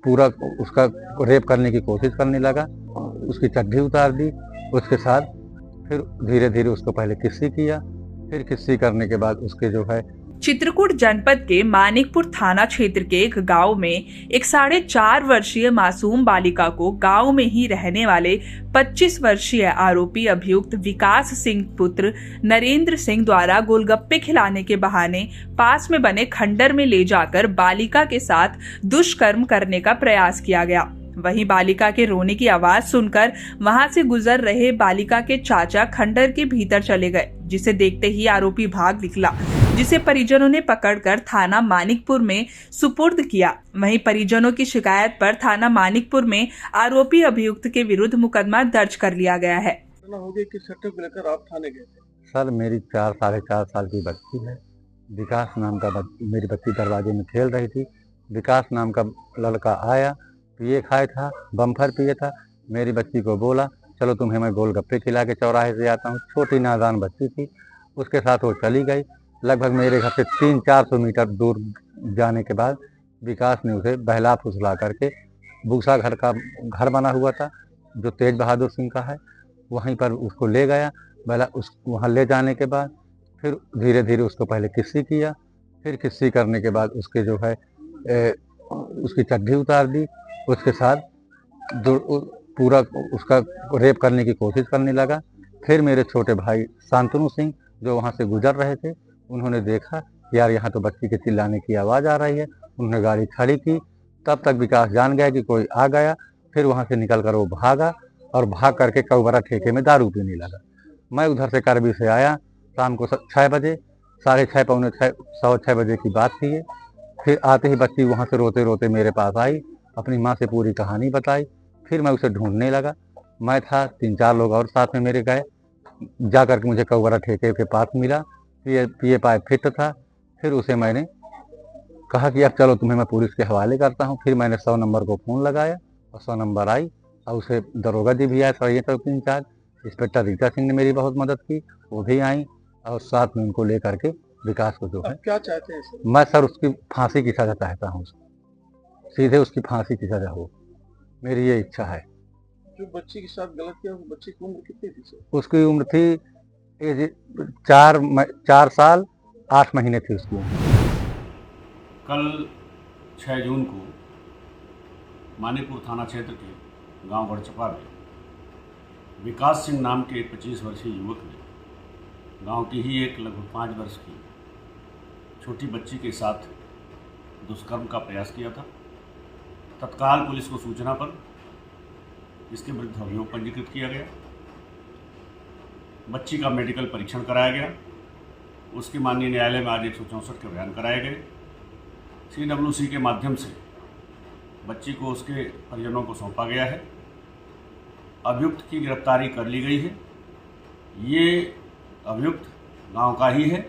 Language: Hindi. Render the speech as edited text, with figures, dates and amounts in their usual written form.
पूरा उसका रेप करने की कोशिश करने लगा। उसकी चड्डी उतार दी। उसके साथ फिर धीरे धीरे उसको पहले किस्सी किया, फिर किस्सी करने के बाद उसके जो है चित्रकूट जनपद के मानिकपुर थाना क्षेत्र के एक गांव में एक 4.5 वर्षीय मासूम बालिका को गांव में ही रहने वाले 25 वर्षीय आरोपी अभियुक्त विकास सिंह पुत्र नरेंद्र सिंह द्वारा गोलगप्पे खिलाने के बहाने पास में बने खंडर में ले जाकर बालिका के साथ दुष्कर्म करने का प्रयास किया गया। वहीं बालिका के रोने की आवाज सुनकर वहां से गुजर रहे बालिका के चाचा खंडर के भीतर चले गए, जिसे देखते ही आरोपी भाग निकला, जिसे परिजनों ने पकड़कर थाना मानिकपुर में सुपुर्द किया। वहीं परिजनों की शिकायत पर थाना मानिकपुर में आरोपी अभियुक्त के विरुद्ध मुकदमा दर्ज कर लिया गया है। किस सेक्टर को लेकर आप थाने गए थे? सर, मेरी 4-4.5 साल की बच्ची है। विकास नाम का मेरी बच्ची दरवाजे में खेल रही थी। विकास नाम का लड़का आया, पिए खाए था, बम्फर पिए था। मेरी बच्ची को बोला, चलो तुम्हें मैं गोलगप्पे खिला के चौराहे से आता हूँ। छोटी नादान बच्ची थी, उसके साथ वो चली गई। लगभग मेरे घर से 300-400 मीटर दूर जाने के बाद विकास ने उसे बहला फुसला करके भूसा घर बना हुआ था जो तेज बहादुर सिंह का है, वहीं पर उसको ले गया। वहाँ ले जाने के बाद फिर धीरे धीरे उसको पहले किस्सी किया, फिर किस्सी करने के बाद उसके जो है उसकी चड्डी उतार दी। उसके साथ पूरा उसका रेप करने की कोशिश करने लगा। फिर मेरे छोटे भाई शांतनु सिंह जो वहाँ से गुजर रहे थे, उन्होंने देखा यार यहाँ तो बच्ची के चिल्लाने की आवाज़ आ रही है। उन्होंने गाड़ी खड़ी की, तब तक विकास जान गया कि कोई आ गया। फिर वहाँ से निकल कर वो भागा और भाग करके कौबरा ठेके में दारू पीने लगा। मैं उधर से करबी से आया शाम को 6 बजे, 6:30 पौने 6, 6:15 बजे की बात थी ये। फिर आते ही बच्ची वहाँ से रोते रोते मेरे पास आई, अपनी माँ से पूरी कहानी बताई। फिर मैं उसे ढूंढने लगा। मैं था, 3-4 लोग और साथ में मेरे गए। जा कर के मुझे कौबरा ठेके के पास मिला, पिए पाए फिट था। फिर उसे मैंने कहा कि अब चलो तुम्हें मैं पुलिस के हवाले करता हूँ। फिर मैंने 100 नंबर को फ़ोन लगाया और 100 नंबर आई और उसे दरोगा जी भी आए, सराय चौकी इंचार्ज इंस्पेक्टर रीता सिंह ने मेरी बहुत मदद की, वो भी आई और साथ में उनको ले करके विकास को जो है क्या चाहते हैं सर? मैं सर उसकी फांसी की सज़ा चाहता हूँ, सीधे उसकी फांसी की सज़ा हो, मेरी ये इच्छा है। जो बच्ची के साथ गलत किया, उस बच्ची की उम्र कितनी थी सर? उसकी उम्र थी 4 साल 8 महीने थी उसकी उम्र। कल 6 जून को मानिकपुर थाना क्षेत्र के गांव बड़चपा में विकास सिंह नाम के एक 25 वर्षीय युवक ने गांव की ही एक लगभग 5 वर्ष की छोटी बच्ची के साथ दुष्कर्म का प्रयास किया था। तत्काल पुलिस को सूचना पर इसके विरुद्ध अभियोग पंजीकृत किया गया। बच्ची का मेडिकल परीक्षण कराया गया। उसके माननीय न्यायालय में आज 164 के बयान कराए गए। CWC के माध्यम से बच्ची को उसके परिजनों को सौंपा गया है। अभियुक्त की गिरफ्तारी कर ली गई है। ये अभियुक्त गांव का ही है।